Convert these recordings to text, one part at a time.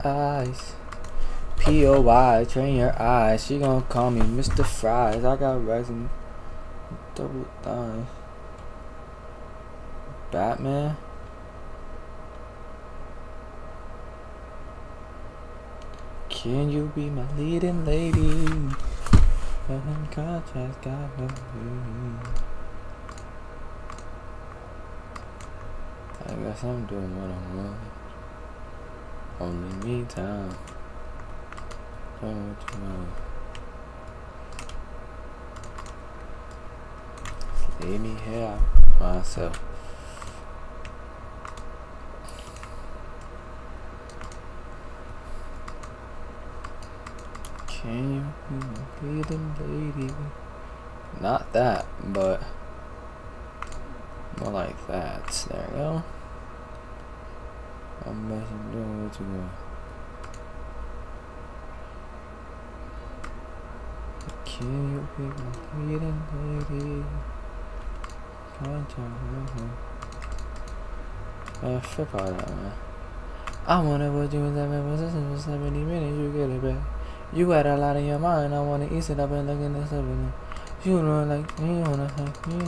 Eyes. P-O-Y, train your eyes. She gon' call me Mr. Fries. I got rising double thighs. Batman. Can you be my leading lady? Contrast got no way. I guess I'm doing what I want. Only me time. Doing what you want. Leave me here myself. Can you be my leading lady? Not that, but more like that. There you go. I'm doing what you want. Can you be my leading lady? Flip all that, man. I wanna put you in 7 positions for 70 minutes, you get it back. You got a lot in your mind, I wanna ease it up and look in the 7. You know like me, wanna like me.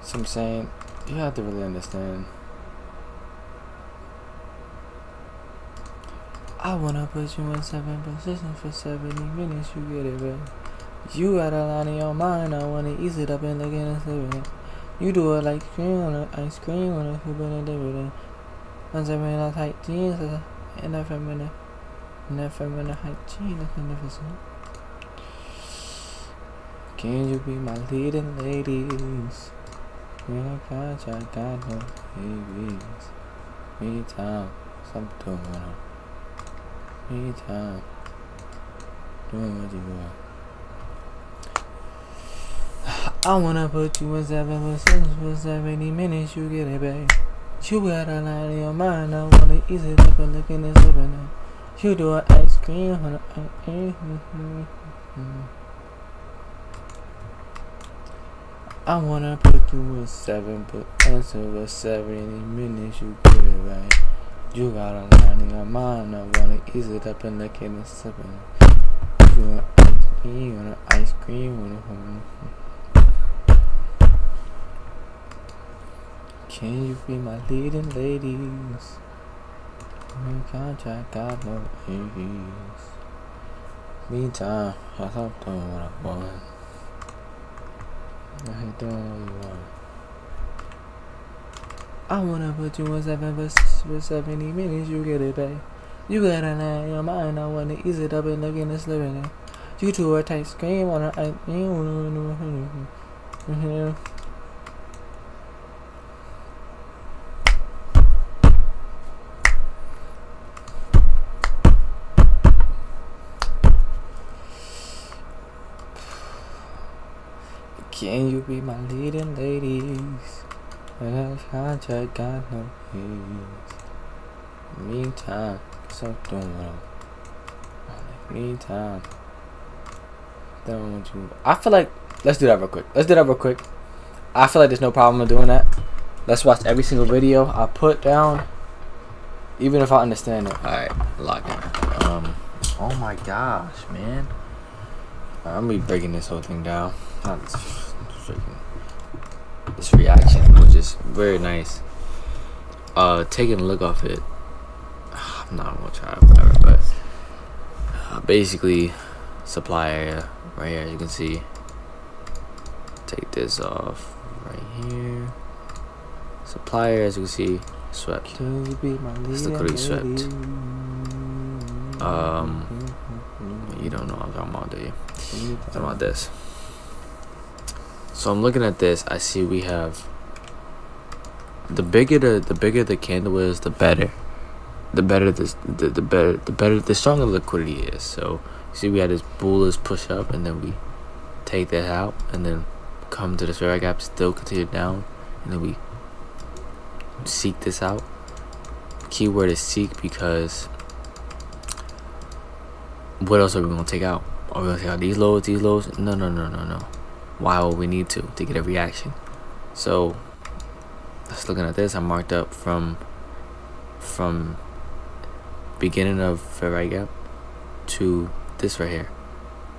So I'm saying, you have to really understand. I wanna put you in 7 positions for 70 minutes, you get it back. You got a lot in your mind, I wanna ease it up and look in the 7. You do it like cream on an ice cream on a hoop and a dividend. I'm in a tight jeans and a feminine hygiene is magnificent. Can you be my leading ladies? In a contract, got no babies. Me time, I'm doing what I want. Me time, doing what you want. I wanna put you in 7 positions for 70 minutes, you get it back. You got a lot in your mind, I wanna ease it up and look in the 7. You do an ice cream on a I wanna put you in 7 positions for 70 minutes, you get it right. You got a lot in your mind, I wanna ease it up and look in the 7. You do an ice cream on an ice cream on a Can you be my leading ladies? My contract got no babies. Meantime, I thought doing what I want. I ain't doing what you want. I wanna put you in 7 for 70 minutes, you get it back. You got a lot in your mind, I wanna ease it up and look in this living. You do a tight scream on a Can you be my leading ladies? And I contract got no peace. Meantime, so doing what I Meantime, don't you? I feel like let's do that real quick. I feel like there's no problem with doing that. Let's watch every single video I put down, even if I understand it. All right, lock in. Oh my gosh, man. I'm gonna be breaking this whole thing down. This reaction was just very nice. Taking a look off it, I'm not gonna try whatever, but basically supply area right here, as you can see. Take this off right here. Supply area, as you can see, swept. It's literally swept. You don't know what I'm talking about, do you? I'm talking about this. So I'm looking at this. I see we have the bigger the candle is, the better. The better the stronger liquidity is. So see, we had this bullish push up, and then we take that out, and then come to this area gap, still continue down, and then we seek this out. Keyword is seek, because what else are we gonna take out? Are we gonna take out these lows? No. why would we need to get a reaction? So just looking at this, I marked up from beginning of fair value gap to this right here,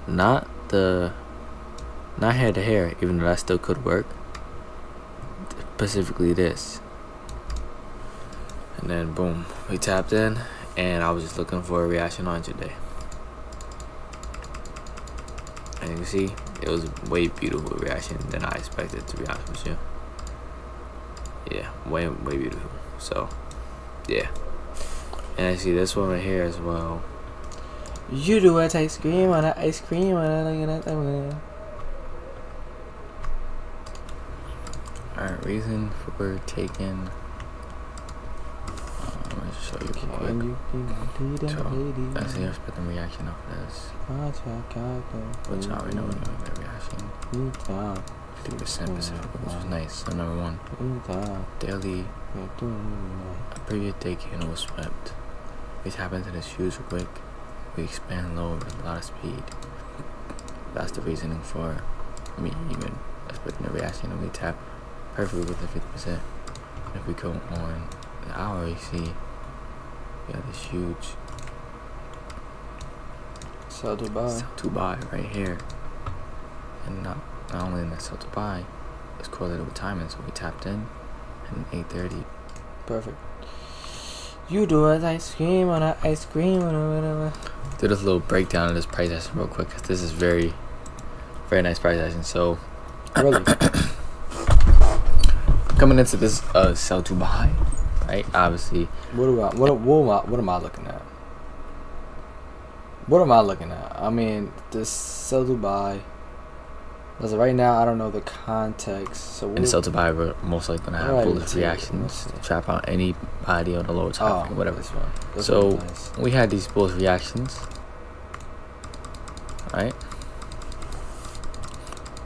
not hair to hair, even though that still could work. Specifically this, and then boom, we tapped in, and I was just looking for a reaction on today, and you can see it was a way beautiful reaction than I expected, to be honest with you. Yeah, way beautiful. So yeah, and I see this one right here as well. You do a ice cream on that ice cream on that, looking at that one. Alright, reason for taking. Let me just show you real quick. So, I see you're expecting reaction off this. Which I already know when you get a reaction. 50%, which is nice. So, number one, daily, a previous day candle was swept. We tap into this huge wick. We expand lower with a lot of speed. That's the reasoning for me even expecting a reaction, and we tap perfectly with the 50%. If we go on the hour, you see we have this huge sell to buy right here, and not only in that sell to buy, it's correlated with timing. So we tapped in at 8:30. Perfect. You do an ice cream on an ice cream on a whatever. Do this little breakdown of this price action real quick, because this is very nice price action. So really, coming into this sell to buy, right? Obviously, what am I looking at? What am I looking at? I mean, this sell to buy. As of right now, I don't know the context. So in the sell to buy, we're most likely gonna have bullish reactions to trap out anybody on the lower top, whatever. So nice. We had these bullish reactions, right?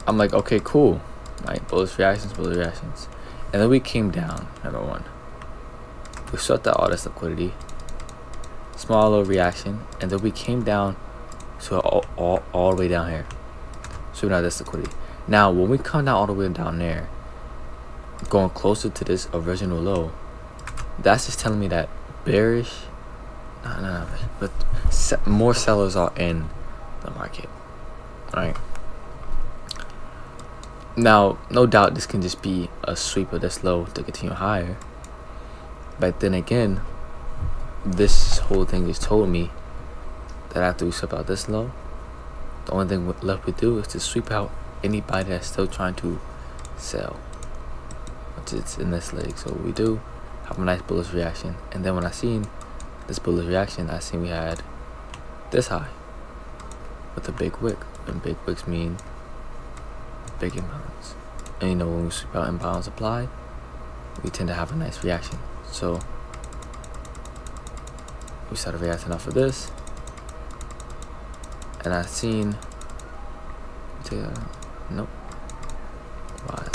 I'm like, okay, cool, right? Bullish reactions, and then we came down. Number one, we swept out all this liquidity, small little reaction, and then we came down to all the way down here. So we have this liquidity. Now, when we come down all the way down there, going closer to this original low, that's just telling me that bearish, but more sellers are in the market, right? Now, no doubt this can just be a sweep of this low to continue higher, but then again, this whole thing just told me that after we sweep out this low, the only thing left we do is to sweep out anybody that's still trying to sell, which is in this leg. So we do have a nice bullish reaction, and then when I seen this bullish reaction, I seen we had this high with a big wick, and big wicks mean big imbalance. And you know, when we sweep out imbalance supply, we tend to have a nice reaction. So we started reacting off of this. And I seen,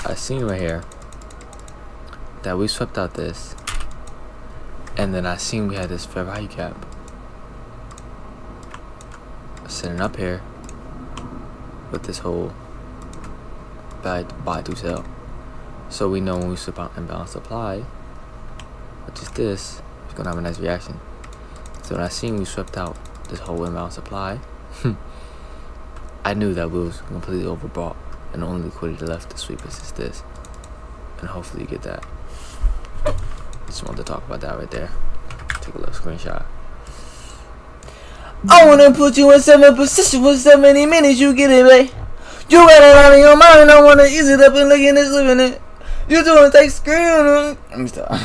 I seen right here that we swept out this, and then I seen we had this fair value gap sitting up here with this whole buy to sell. So we know when we sweep out imbalance supply, which is this, it's gonna have a nice reaction. So when I seen we swept out this whole imbalance supply, I knew that we was completely overbought, and the only liquidity left to sweep is this, and hopefully you get that. Just wanted to talk about that right there. Take a little screenshot. I wanna put you in 7 position for 70 minutes. You get it, babe. You got it out of your mind. I wanna ease it up and look in this living it. You do a tight screen on it. Let me stop.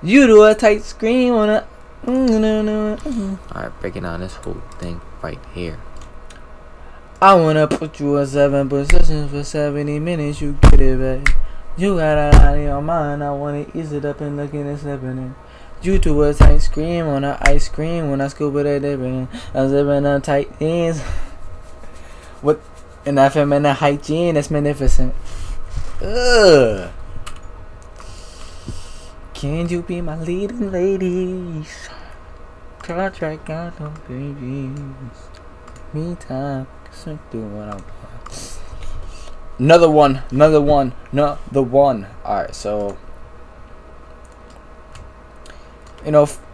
You do a tight screen on it. Alright, breaking down this whole thing right here. I wanna put you in 7 positions for 70 minutes. You get it, babe. You got it out of your mind. I wanna ease it up and look in this living it. You do a tight scream on an ice cream when I scoop it at dipping. I'm zipping up tight jeans. What? And that feminine hygiene, that's magnificent. Ugh. Can you be my leading ladies? Contract out no babies. Meantime, do what I want. Another one. Alright, so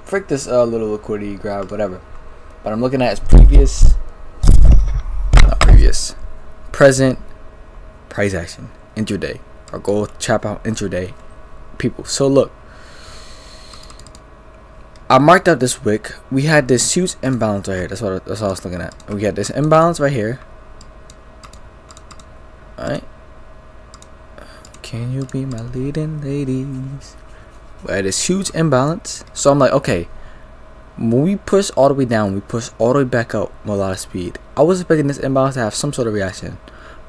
frick this little liquidity grab, whatever. But I'm looking at his present price action intraday. Our goal chap out intraday people. So look, I marked out this wick. We had this huge imbalance right here. That's what I was looking at. We had this imbalance right here. Alright. Can you be my leading ladies? We had this huge imbalance. So I'm like, okay, when we push all the way down, we push all the way back up with a lot of speed. I was expecting this imbalance to have some sort of reaction.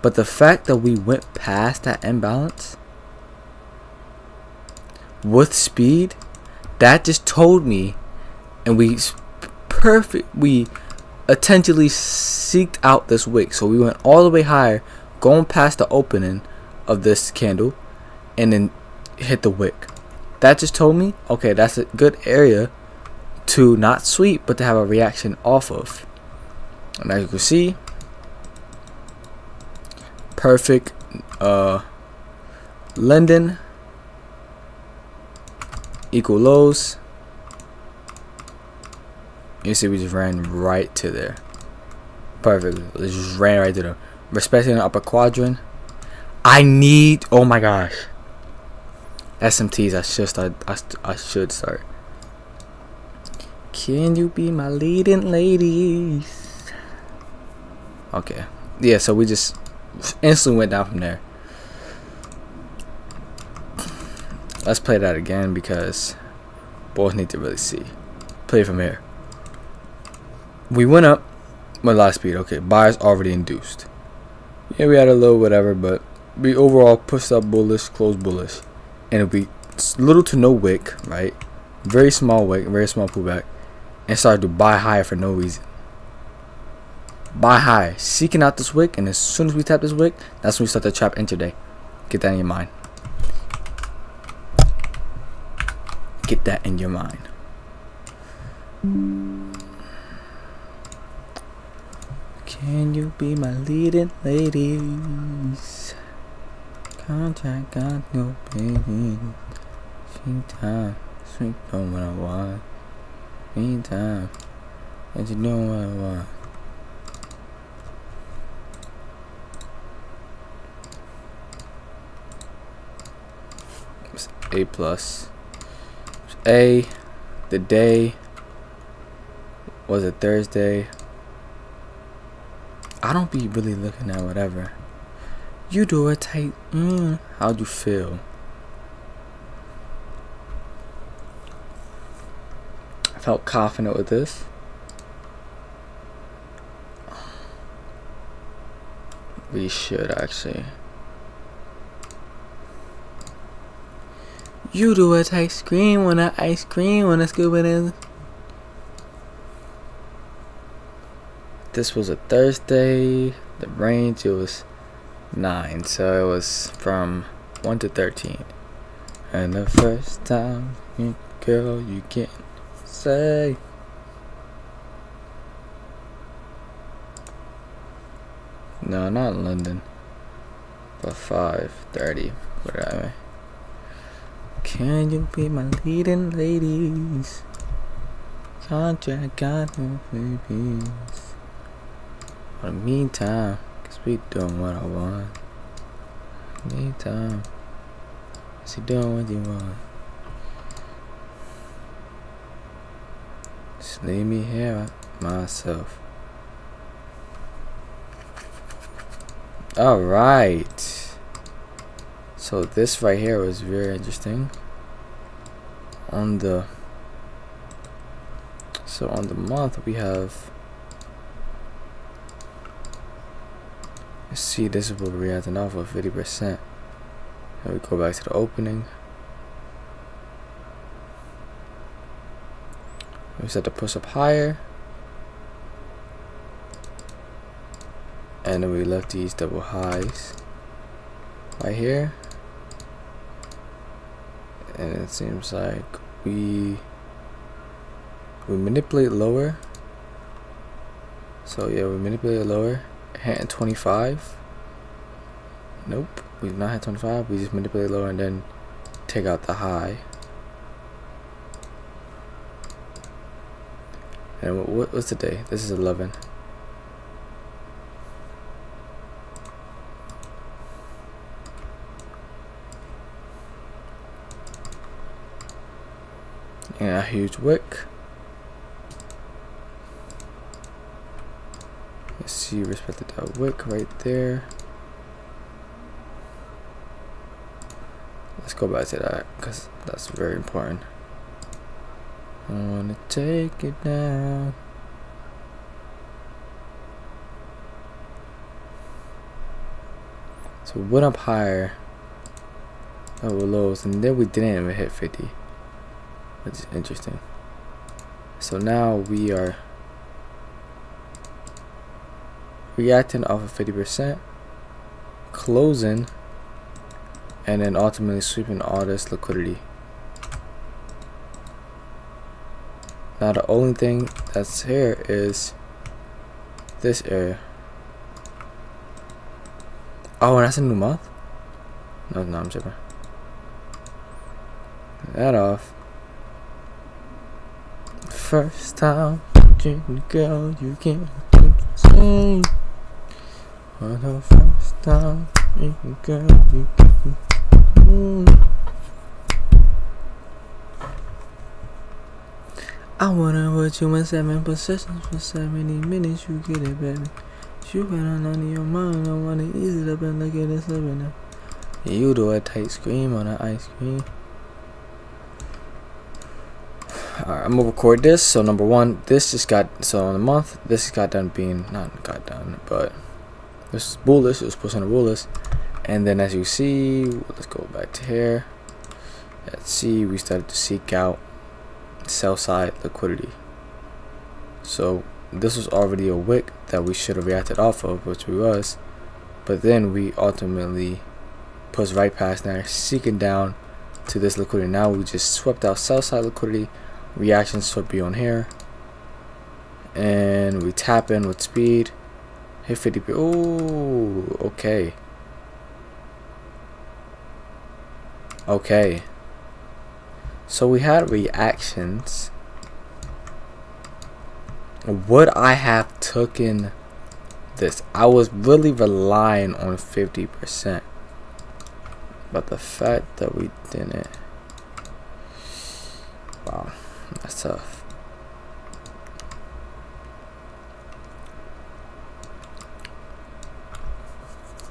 But the fact that we went past that imbalance with speed, that just told me, and we attentively seeked out this wick. So we went all the way higher, going past the opening of this candle, and then hit the wick. That just told me, okay, that's a good area to not sweep, but to have a reaction off of. And as you can see, perfect lending equal lows. You see we just ran right to there. Perfect. It just ran right to there. Respecting the upper quadrant. Oh my gosh, SMTs. I should start. Can you be my leading ladies? Okay, yeah, so we just instantly went down from there. Let's play that again because boys need to really see. Play from here. We went up with a lot of speed. Okay, buyers already induced. Yeah, we had a little whatever, but we overall pushed up bullish, closed bullish, and it'll be little to no wick, right? Very small wick, very small pullback, and started to buy high for no reason. Buy high, seeking out this wick, and as soon as we tap this wick, that's when we start to trap intraday. Get that in your mind. Get that in your mind. Can you be my leading ladies? Contract got no baby. Sweet time, sweet know what I want. Meantime, and you know what I want. It's A plus. A, the day was a Thursday. I don't be really looking at whatever. You do a tight. How'd you feel? I felt confident with this. We should actually. You do a tight scream when I ice cream when I scoop it in. This was a Thursday. The range, it was 9, so it was from 1 to 13. And the first time, girl, you can't say. No, not London. But 5:30. Whatever. Can you be my leading ladies? Contract got no babies. For the meantime, cause we doing what I want. Meantime, cause you doing what you want. Just leave me here myself. Alright. So this right here was very interesting. On the month we have, let's see, this is what we're reacting off of 50%. And we go back to the opening. We set the push up higher. And then we left these double highs right here. And it seems like we manipulate lower. So yeah, we manipulate lower, hitting 25. Nope, we did not hit 25. We just manipulate lower and then take out the high. And what's the day? This is 11. And a huge wick. Let's see, respected that wick right there. Let's go back to that because that's very important. I wanna take it down. So went up higher, over lows, and then we didn't even hit 50, which is interesting. So now we are reacting off of 50%, closing, and then ultimately sweeping all this liquidity. Now the only thing that's here is this area. Oh, and that's a new month? No, I'm tripping. That off. First time drinking, girl, you can't sing. For the first time drinking, girl, you can't sing. I wanna put you in 7 positions for 70 minutes. You get it, baby. You got on under your mind. I wanna ease it up and look at this living now. You do a tight scream on an ice cream. Alright, I'm gonna record this. So number one, this just got, so in the month, this just got done being, not got done, but this is bullish. It was posting a bullish. And then as you see, let's go back to here. Let's see, we started to seek out sell side liquidity. So this was already a wick that we should have reacted off of, which we was, but then we ultimately pushed right past there, seeking down to this liquidity. Now we just swept out sell side liquidity. Reaction should be on here, and we tap in with speed, hit 50p. Oh, okay, okay. So we had reactions. Would I have taken this? I was really relying on 50%, but the fact that we didn't, wow, that's tough.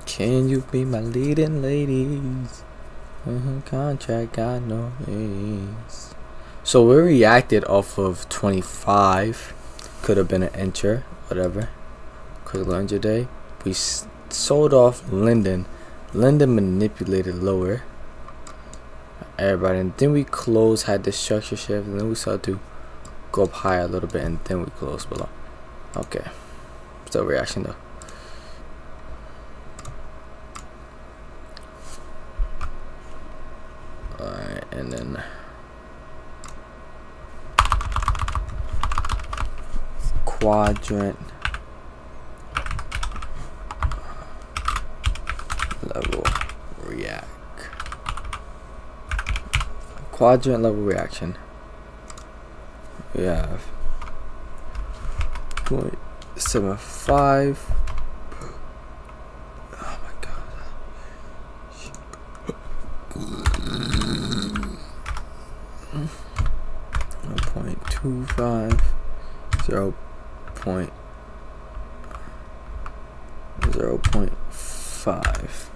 Can you be my leading ladies? Contract got no raise. So we reacted off of 25. Could have been an incher, whatever. Critical injury day. We sold off Linden. Linden manipulated lower. Everybody, and then we closed, had this structure shift, and then we started to go up higher a little bit, and then we closed below. Okay, still reaction though. Alright, and then quadrant level react. Quadrant level reaction. We have 0.75. Oh my god. 0.25, 0.5.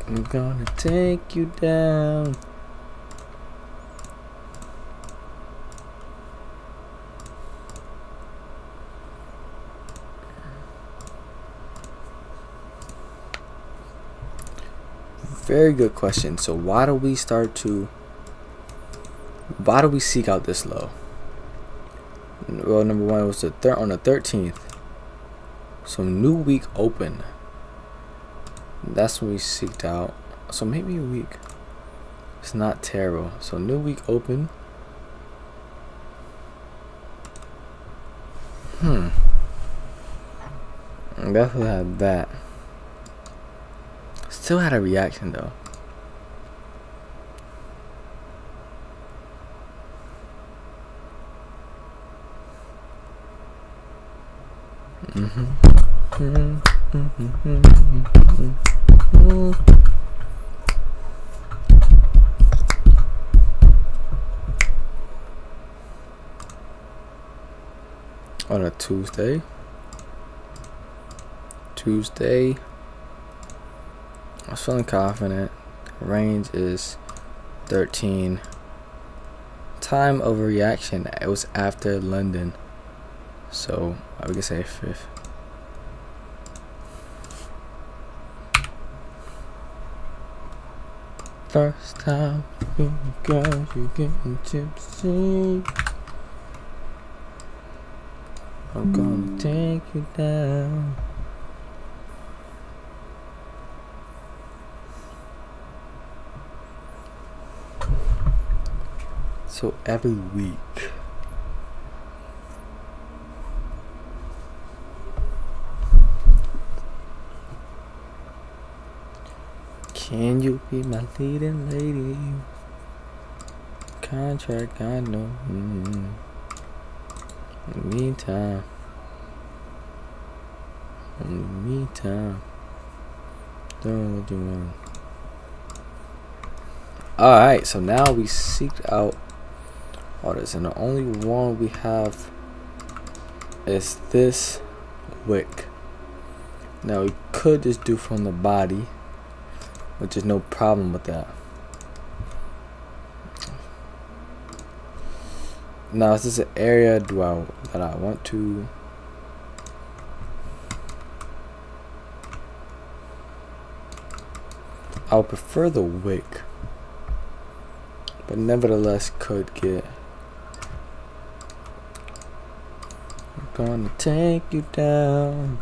I'm gonna take you down. Very good question. So why do we seek out this low? Well, number one, it was on the 13th. So new week open. That's when we seeked out. So maybe a week. It's not terrible. So new week open. Definitely had that. Still had a reaction though. On a Tuesday, I was feeling confident. Range is 13. Time of reaction, it was after London, so I would say 5th. First time, girl, you getting tipsy. I'm gonna take you down. So every week, can you be my leading lady? Contract, I know. In the meantime, doing what you want. Alright, so now we seeked out artists, and the only one we have is this wick. Now we could just do from the body, which is no problem with that. Now is this an area that I want to? I would prefer the wick, but nevertheless could get. I'm gonna take you down.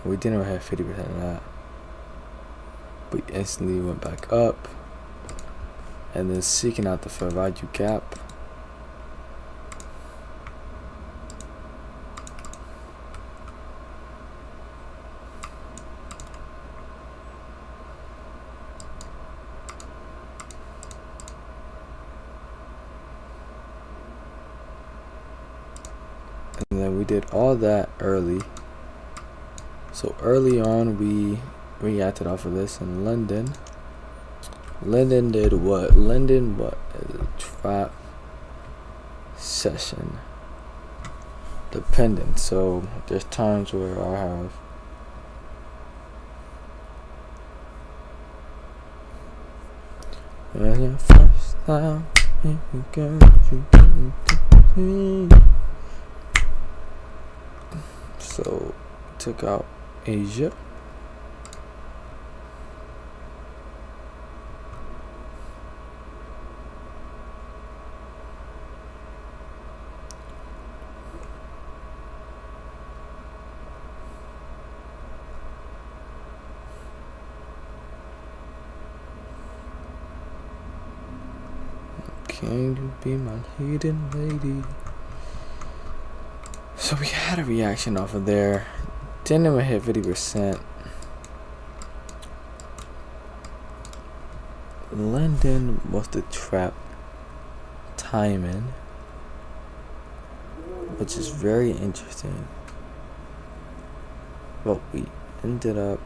We didn't have 50% of that. We instantly went back up. And then seeking out the Ferraju gap. And then we did all that early. So early on we reacted off of this in London. London did what? London what? Is a trap session. Dependent. So there's times where I have first time so took out Asia. Can you be my leading lady? So we had a reaction off of there. Didn't even hit 50%. London was the trap timing, which is very interesting. But we ended up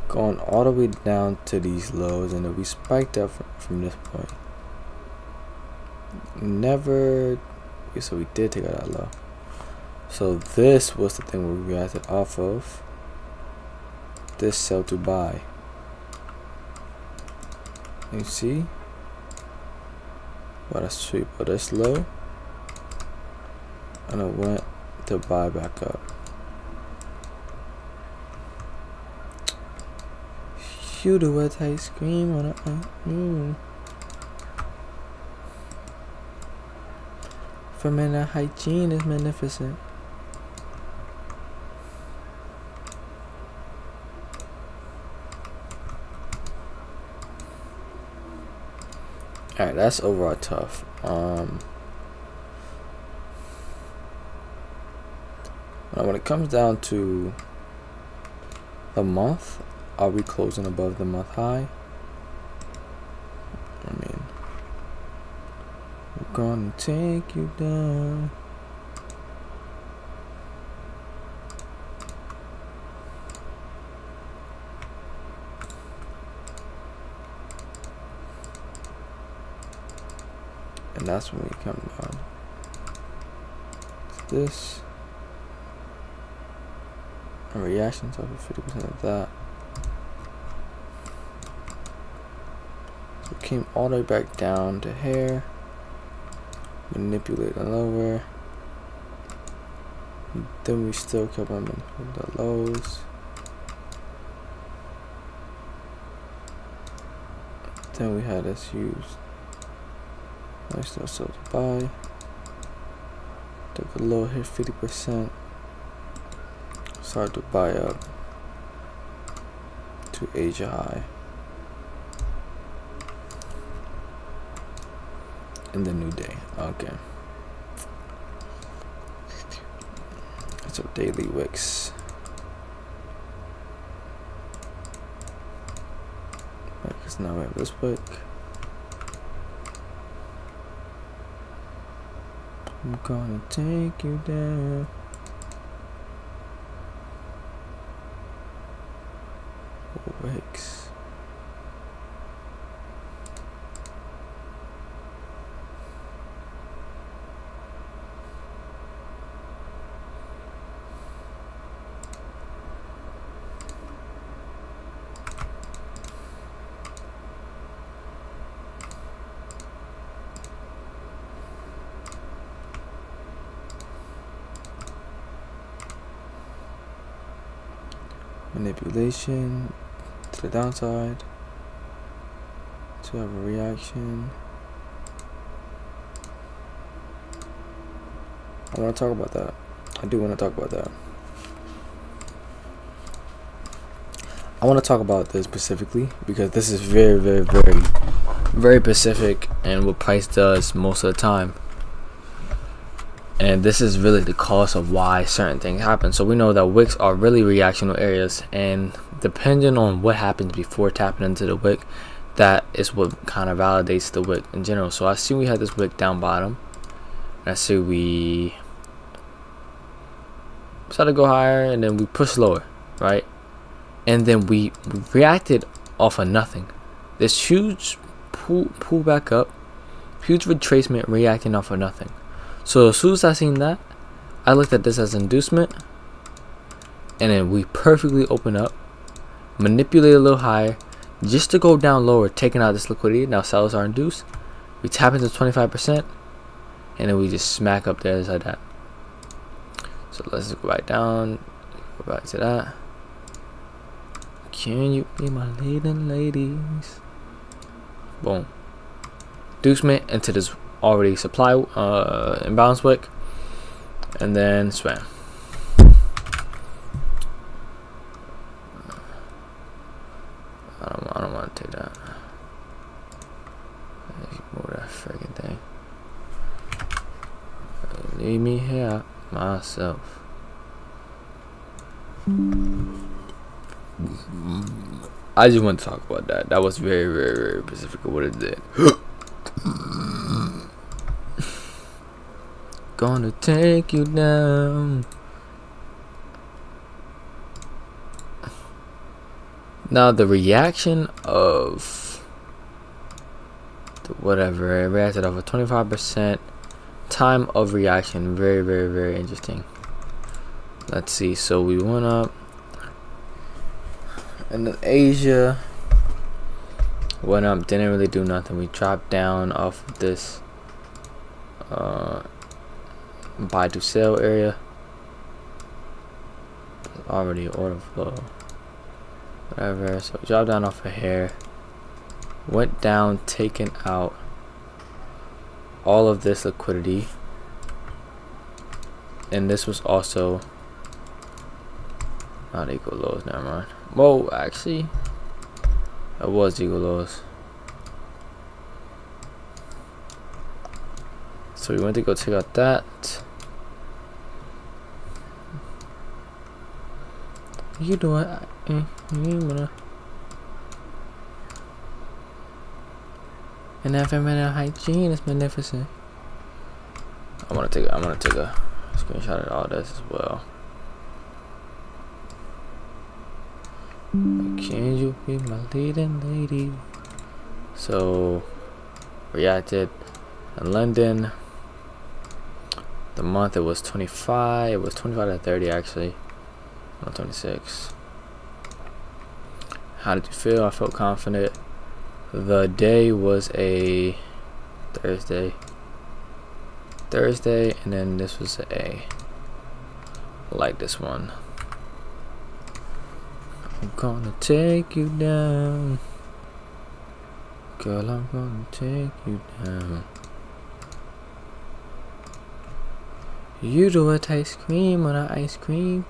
going all the way down to these lows, and then we spiked up from this point. So we did take out that low. So this was the thing where we reacted off of. This sell to buy. You see? What a sweep of this low. And it went to buy back up. You do a tight scream on a Feminine hygiene is magnificent. Alright, that's overall tough. When it comes down to the month, are we closing above the month high? I mean, we're gonna take you down. And that's when we come down. It's this. A reaction to 50% of that. So we came all the way back down to here. Manipulate the lower. And then we still kept on manipulating the lows. Then we had this huge nice little sell to buy. Took a low, hit 50%. Started to buy up to Asia high. In the new day. Okay. So daily wicks. Right, because now we have this wick. I'm gonna take you down. Wicks. Manipulation to the downside to have a reaction. I want to talk about that. I do want to talk about that. I want to talk about this specifically because this is very, very, very, very specific and what price does most of the time. And this is really the cause of why certain things happen. So we know that wicks are really reactional areas, and depending on what happens before tapping into the wick, that is what kind of validates the wick in general. So I see we had this wick down bottom, and I see we started to go higher, and then we pushed lower, right? And then we reacted off of nothing. This huge pull back up, huge retracement, reacting off of nothing. So as soon as I seen that, I looked at this as inducement, and then we perfectly open up, manipulate a little higher, just to go down lower, taking out this liquidity. Now sellers are induced. We tap into 25%, and then we just smack up there just like that. So let's just go back down, go back to that. Can you be my ladies? Boom. Inducement into this already supply imbalance wick, and then swam. I don't want to take that. Move that freaking thing. Leave me here myself. I just want to talk about that. That was very, very, very specific of what it did. Gonna take you down. Now the reaction of the whatever, it reacted off of 25% time of reaction. Very, very, very interesting. Let's see. So we went up, and then Asia went up, didn't really do nothing. We dropped down off of this buy to sell area. Already order flow, whatever. So we dropped down off of here, went down, taking out all of this liquidity, and this was also not equal lows. Never mind. Well, actually, it was equal lows. So we went to go check out that. You do it. And that feminine hygiene is magnificent. I'm gonna take a screenshot of all this as well. Can you be my leading lady? So reacted in London. The month it was 25. It was 25 to 30 actually. Not 26. How did you feel? I felt confident. The day was a Thursday, and then this was I like this one. I'm gonna take you down, girl. I'm gonna take you down. You do a ice cream on an ice cream.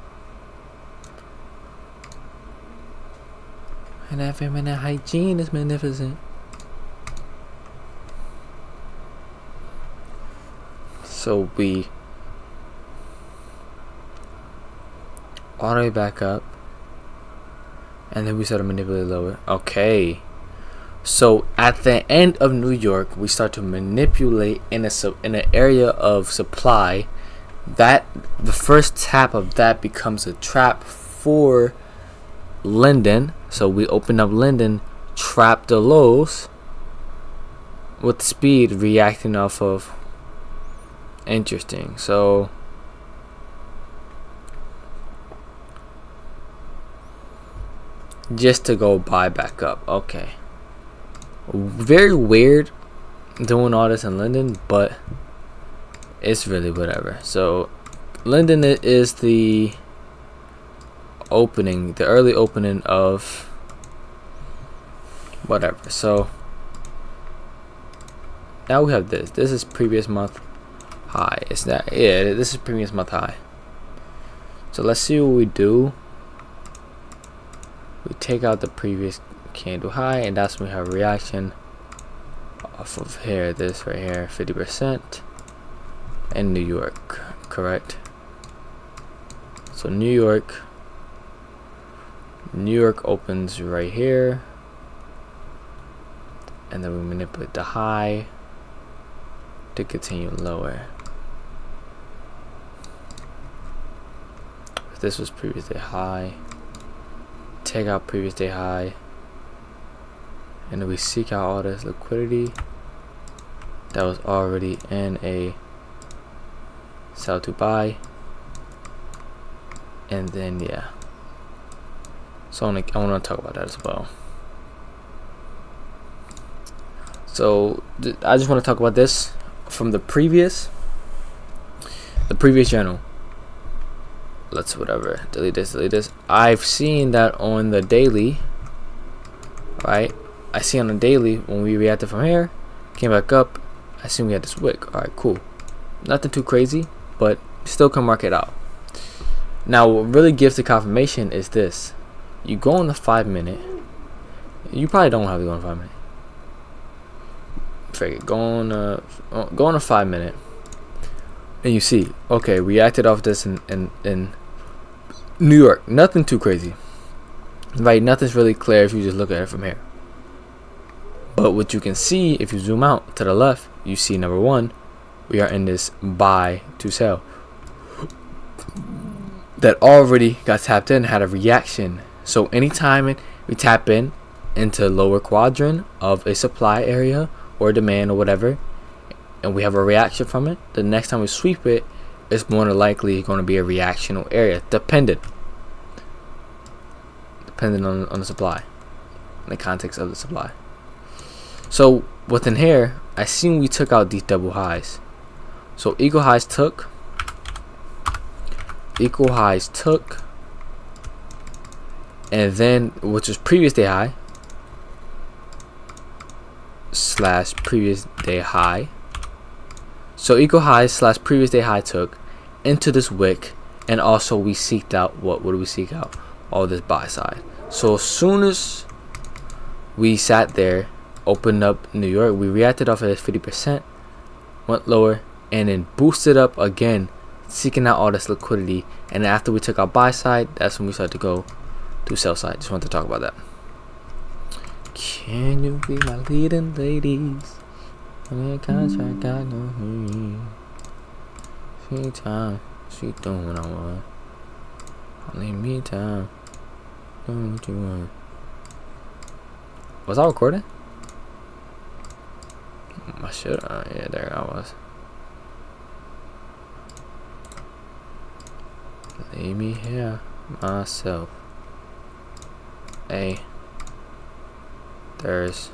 And that feminine hygiene is magnificent. So we all the way back up, and then we start to manipulate lower. Okay. So at the end of New York, we start to manipulate in an area of supply. That the first tap of that becomes a trap for Linden. So we open up Linden, trap the lows with speed reacting off of. Interesting. So just to go buy back up. Okay. Very weird doing all this in Linden, but it's really whatever. So Linden is the opening, the early opening of whatever. So now we have this. This is previous month high. It's that, yeah, this is previous month high. So let's see what we do. We take out the previous candle high, and that's when we have a reaction off of here, this right here, 50% in New York, correct? So New York opens right here, and then we manipulate the high to continue lower. If this was previous day high, take out previous day high, and then we seek out all this liquidity that was already in a sell to buy, and then yeah. So I want to talk about that as well. So I just want to talk about this from the previous channel. Let's whatever, delete this. I've seen that on the daily, right? I see on the daily when we reacted from here, came back up, I see we had this wick. Alright, cool. Nothing too crazy, but still can mark it out. Now what really gives the confirmation is this. You go on the 5 minute. You probably don't have to go on 5 minute. Forget, go on a 5 minute. And you see, okay, reacted off this in New York. Nothing too crazy. Right, nothing's really clear if you just look at it from here. But what you can see, if you zoom out to the left, you see number one, we are in this buy to sell that already got tapped in, had a reaction. So anytime we tap in into lower quadrant of a supply area or demand or whatever, and we have a reaction from it, the next time we sweep it, it's more than likely going to be a reactional area, dependent on the supply, in the context of the supply. So within here, I seen we took out these double highs. So equal highs took, and then which was previous day high slash previous day high. So equal highs slash previous day high took into this wick, and also we seeked out what do we seek out? All this buy side. So as soon as we sat there, opened up New York, we reacted off of this 50%, went lower, and then boosted up again, seeking out all this liquidity. And then after we took our buy side, that's when we started to go to sell side. Just wanted to talk about that. Can you be my leading ladies? When contract got no hurry. She time, she doing what I want. Only me time, doing what you want. Was I recording? I should. Yeah, there I was. Leave me here myself. Hey, there's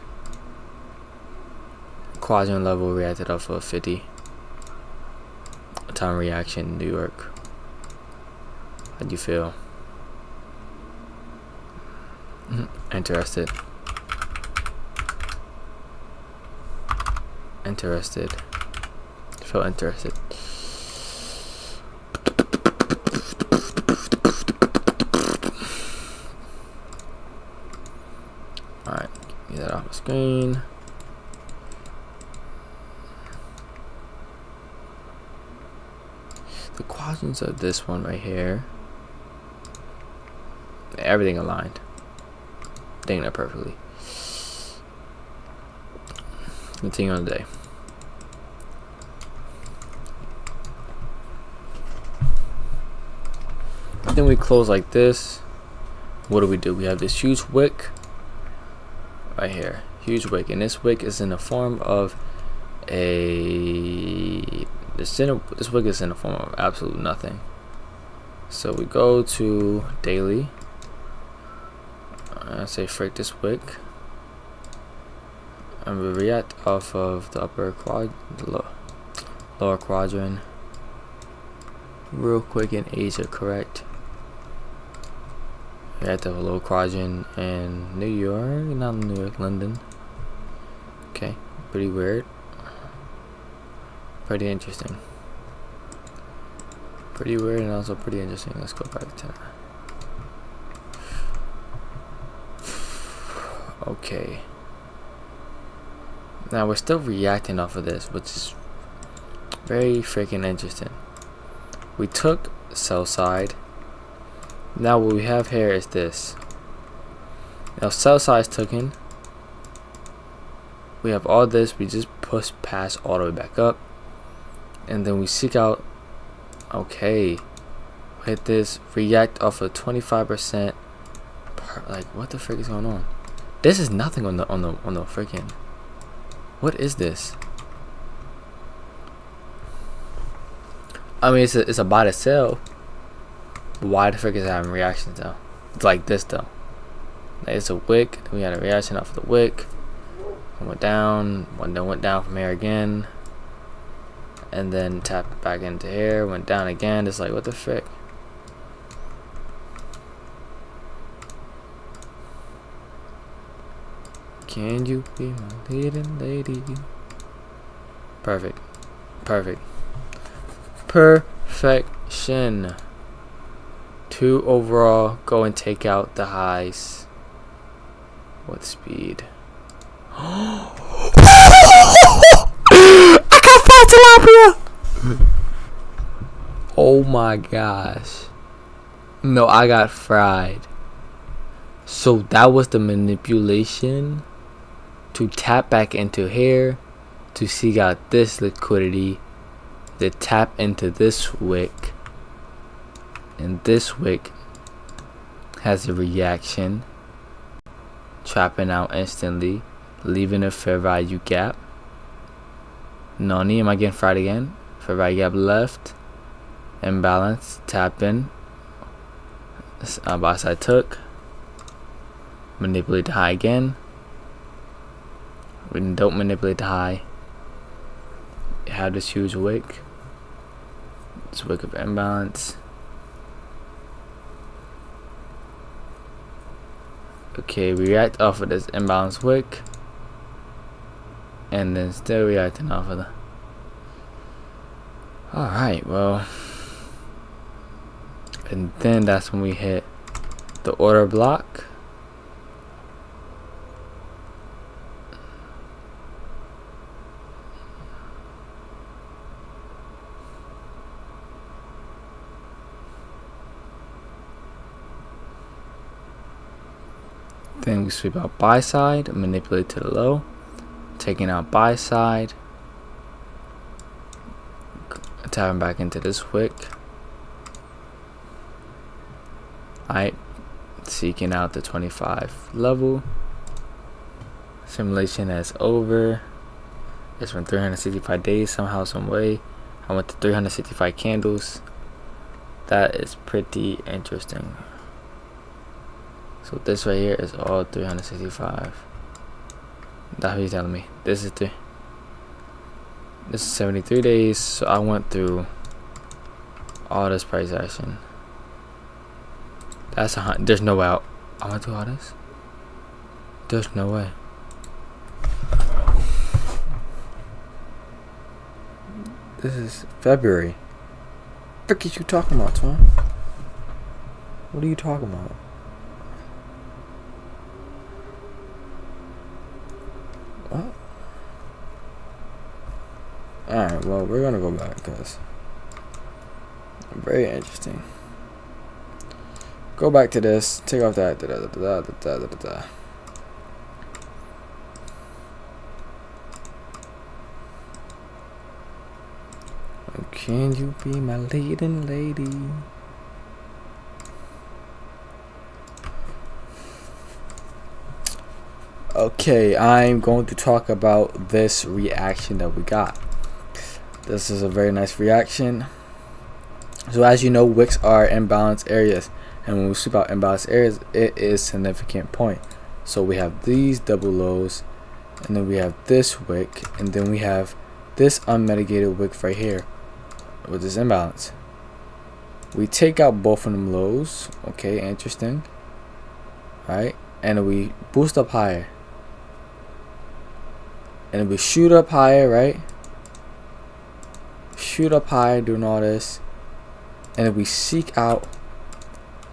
quadrant level reacted off of 50 time reaction New York. How'd you feel? Interested. Feel interested. Alright, get that off the screen. The quadrants of this one right here, everything aligned. Dang that perfectly. Continue on the day. Then we close like this. What do? We have this huge wick right here, huge wick, and this wick is in the form of this wick is in the form of absolute nothing. So we go to daily. I say frick this wick, and we react off of the lower quadrant real quick in Asia, correct? React off a lower quadrant in New York, not New York, London. Okay, pretty weird, pretty interesting, pretty weird, and also pretty interesting. Let's go back to that. Okay, now we're still reacting off of this, which is very freaking interesting. We took sell side. Now what we have here is this. Now sell side is taken. We have all this. We just push past all the way back up, and then we seek out. Okay, hit this. React off of 25%. Like, what the frick is going on? This is nothing on the freaking. What is this? I mean, it's a buy to sell. Why the frick is it having reactions though? It's like this though. Like, it's a wick. We had a reaction off of the wick. Went down. Then went down from here again. And then tapped back into here. Went down again. It's like, what the frick? Can you be my leading lady? Perfect. Perfection. 2 overall. Go and take out the highs. What speed? I got fried tilapia. Oh my gosh. No, I got fried. So that was the manipulation to tap back into here to seek out this liquidity, to tap into this wick, and this wick has a reaction, trapping out instantly, leaving a fair value gap. Noni, am I getting fried again? Fair value gap left, imbalance, tap in, buy side took, manipulate the high again. We don't manipulate the high. You have this huge wick. This wick of imbalance. Okay, we react off of this imbalance wick, and then still reacting off of the. Alright, well, and then that's when we hit the order block. Then we sweep out buy side, manipulate to the low, taking out buy side, tapping back into this wick. Alright, seeking out the 25 level. Simulation is over. It's been 365 days somehow, some way. I went to 365 candles. That is pretty interesting. So this right here is all 365. That's what he's telling me. This is 73 days. So I went through all this price action. That's there's no way I went through all this. There's no way. This is February. What the frick are you talking about, Tom? What are you talking about? What? Alright, well, we're gonna go back because very interesting. Go back to this. Take off that. Can you be my leading lady? Okay, I'm going to talk about this reaction that we got. This is a very nice reaction. So as you know, wicks are imbalanced areas, and when we sweep out imbalanced areas, it is significant point. So we have these double lows, and then we have this wick, and then we have this unmitigated wick right here with this imbalance. We take out both of them lows. Okay, interesting. Alright, and we boost up higher, and we shoot up higher, right? Shoot up higher, doing all this, and then we seek out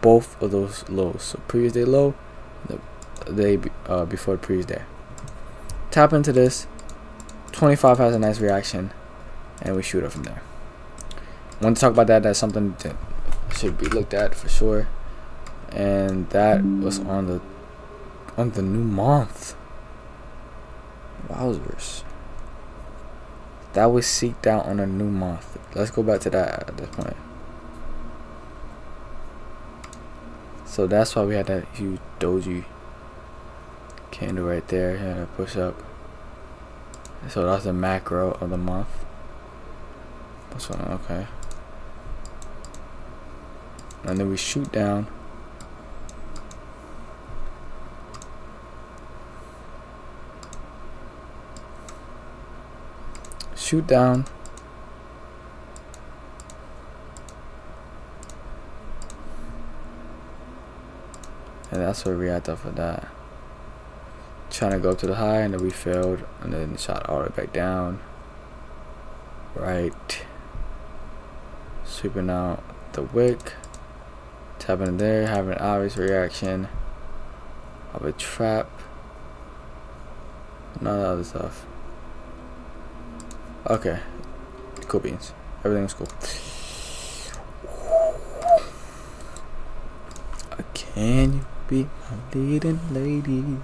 both of those lows. So previous day low, the day before the previous day. Tap into this. 25 has a nice reaction, and we shoot up from there. I want to talk about that. That's something that should be looked at for sure, and that was on the new month. Wowzers. That was seeked out on a new month. Let's go back to that at this point. So that's why we had that huge doji candle right there. Had a push up. So that's the macro of the month. That's one. Okay. And then we shoot down. Shoot down. And that's where we had off of that. Trying to go up to the high, and then we failed, and then shot all the way back down. Right. Sweeping out the wick. Tapping there, having an obvious reaction of a trap. None of the other stuff. Okay. Cool beans. Everything's cool. Can you be my leading lady?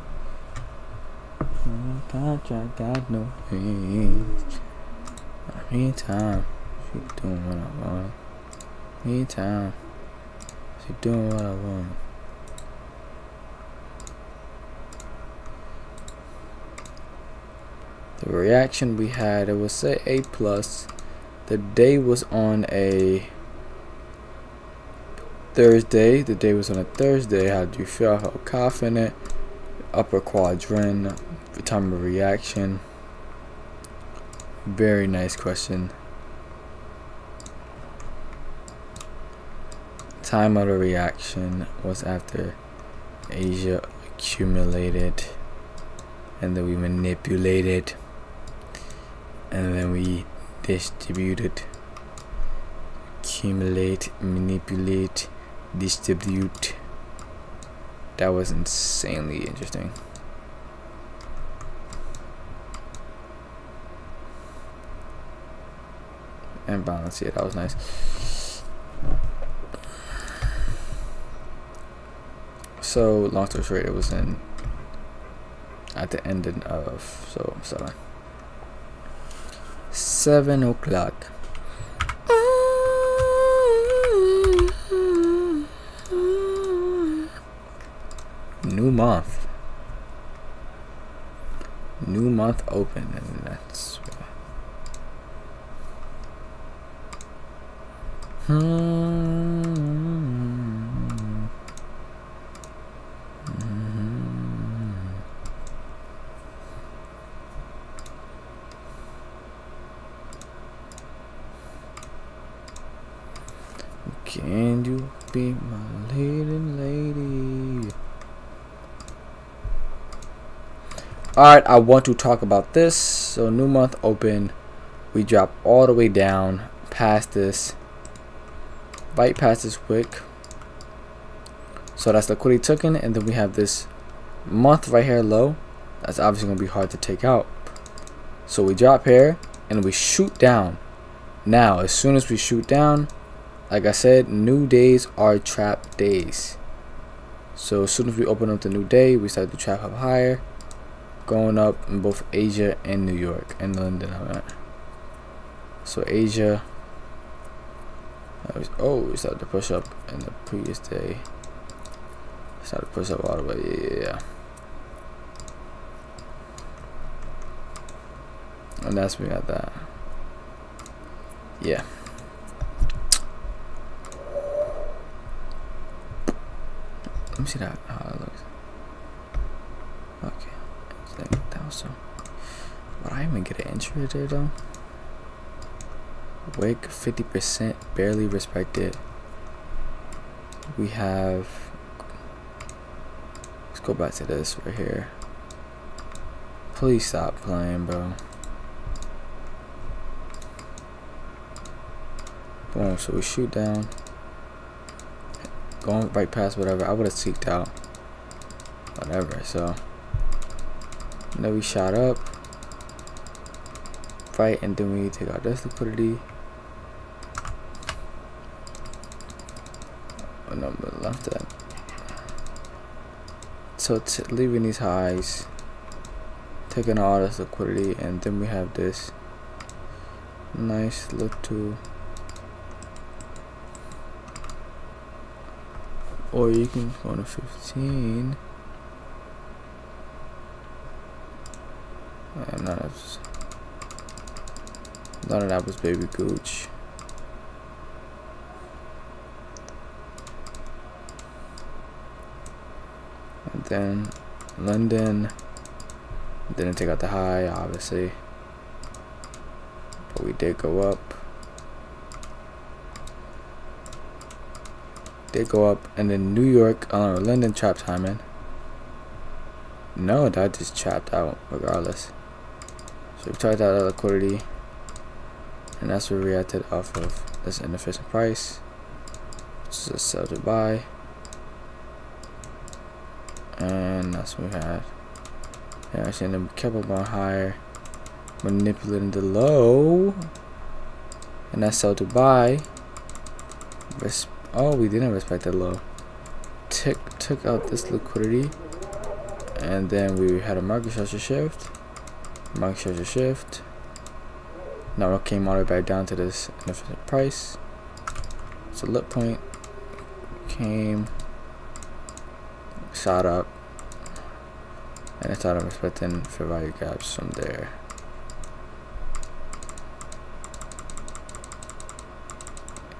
Contract got no hands. Meantime, she doing what I want. Meantime, she doing what I want. The reaction we had, it was say A+. The day was on a Thursday. The day was on a Thursday. How do you feel? I felt confident. Upper quadrant. The time of reaction. Very nice question. Time of the reaction was after Asia accumulated, and then we manipulated, and then we distributed. Accumulate, manipulate, distribute. That was insanely interesting. And balance, yeah, that was nice. So long story short, it was in at the ending of 7 o'clock. New month open, and that's Can you be my lady? Alright, I want to talk about this. So new month open, we drop all the way down past this, right past this wick. So that's liquidity token, and then we have this month right here low. That's obviously gonna be hard to take out. So we drop here and we shoot down. Now, as soon as we shoot down, like I said, new days are trap days. So as soon as we open up the new day, we start to trap up higher, going up in both Asia and New York and London. So Asia, we started to push up in the previous day. Started to push up all the way, yeah. And that's we got that. Yeah. Let me see that how it looks. Okay. That was so. Would I even get an entry there though? Wick 50%, barely respected. We have. Let's go back to this right here. Please stop playing, bro. Boom, so we shoot down. Going right past whatever. I would have seeked out. Whatever, so. And then we shot up. Right, and then we take out this liquidity. Oh no, but left that. So leaving these highs. Taking all this liquidity, and then we have this nice look to. Or you can go to 15. And none of that was baby gooch. And then London didn't take out the high, obviously, but we did go up. And then New York, London trap timing. No, that just trapped out regardless. So we tried out that liquidity, and that's what we reacted off of this inefficient price. It's a sell to buy, and that's what we had. Yeah, actually, and then we kept on going higher, manipulating the low, and that's sell to buy. Oh, we didn't respect that low. Took out this liquidity, and then we had a market structure shift. Now it came all the way back down to this inefficient price. So lip point came, shot up, and I started respecting fair value gaps from there.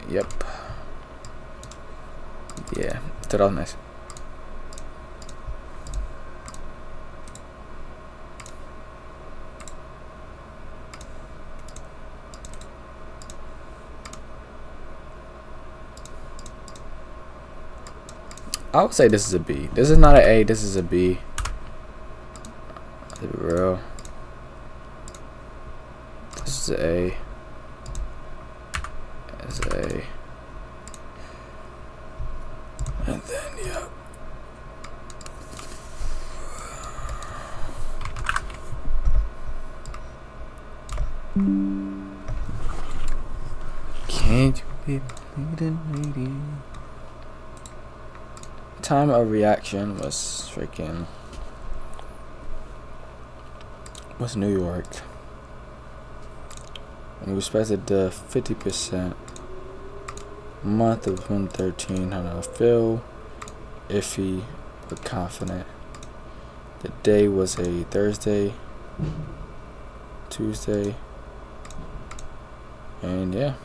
Yep. Yeah, that was nice. I would say this is a B. This is not an A, this is a B. To be real. This is an A. It's A. And then, yeah. Can't you be bleeding, lady? Time of reaction was freaking What's New York? We respected the 50%. Month of 113. How do I feel? Iffy, but confident. The day was a Thursday, Tuesday, and yeah.